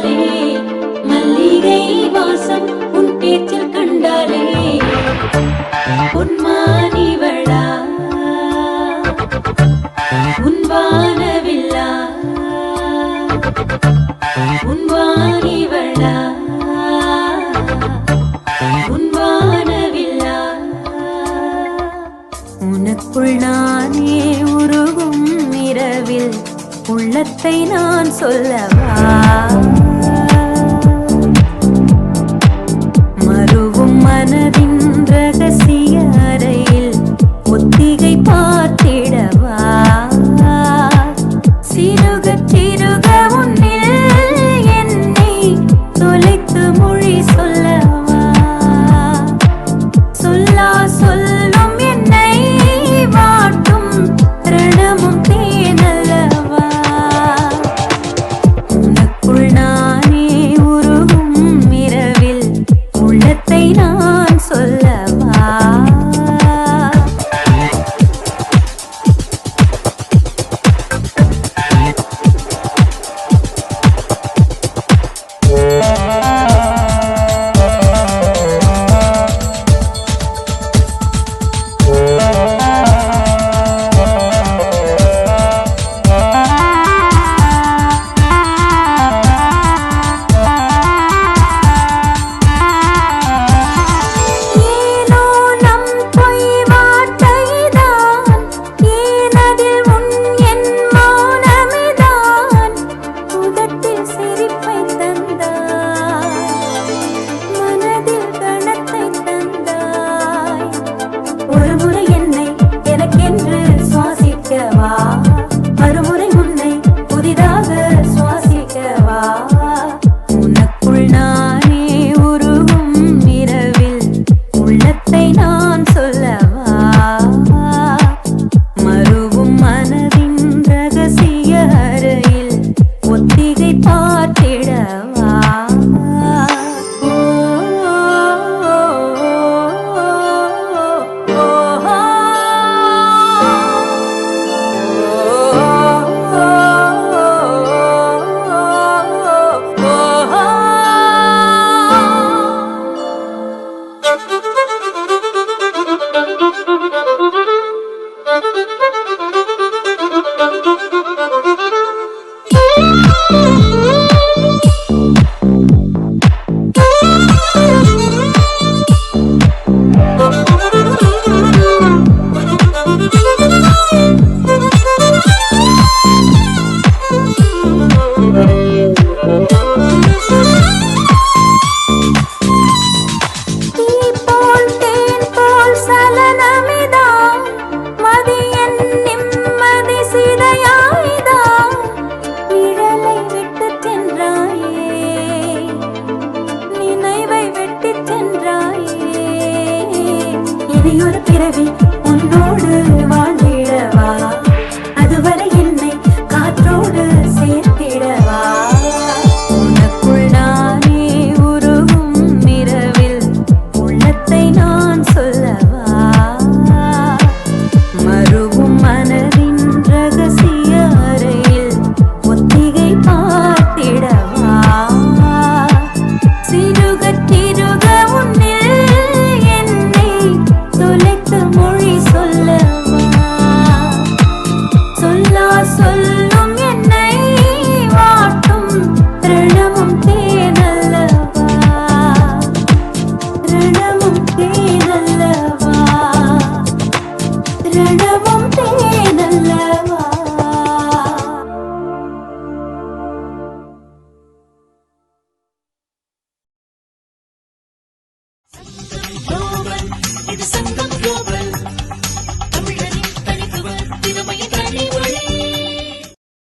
கண்டாலே மல்லிகை வாசம் உன் பேச்சில் கண்டாலே உன்மானிவளா உன் வானவில்லா உன் வானிவளா உன் வானவில்லா உனக்குள் நானே உருகும் இரவில் உள்ளத்தை நான் சொல்லவா மறுவும் மனதின் ரகசிய அறையில் ஒத்திகை பார்த்திடவா சிறுக சிறுக உன்னில் என்னை தொலைத்து மொழி சொல்லவா சொல்லா சொல்லும் என்னை வாட்டும் ரணமும் தேனல்லவா உனக்குள் நானே உருகும் இரவில் உள்ளத்தை நான் சொல்லவா மறுமுறை உன்னை புதிதாக சுவாசிக்கவா உனக்குள் நானே உருகும் இரவில் உள்ளத்தை நான் சொல்லவா மறுவும் மனதின் ரகசிய அறையில் ஒத்திகை பார்த்திடவா ஒரு பிறவி உன்னோடு வாழ்ந்திடவா அதுவரை என்னை காற்றோடு சேர்த்திடவா உனக்குள் நானே உருகும் இரவில் உள்ளத்தை நான் சொல்லவா மறுவும் மனதின் ரகசிய அறையில் ஒத்திகை பார்த்திடவா சிறுகட்டி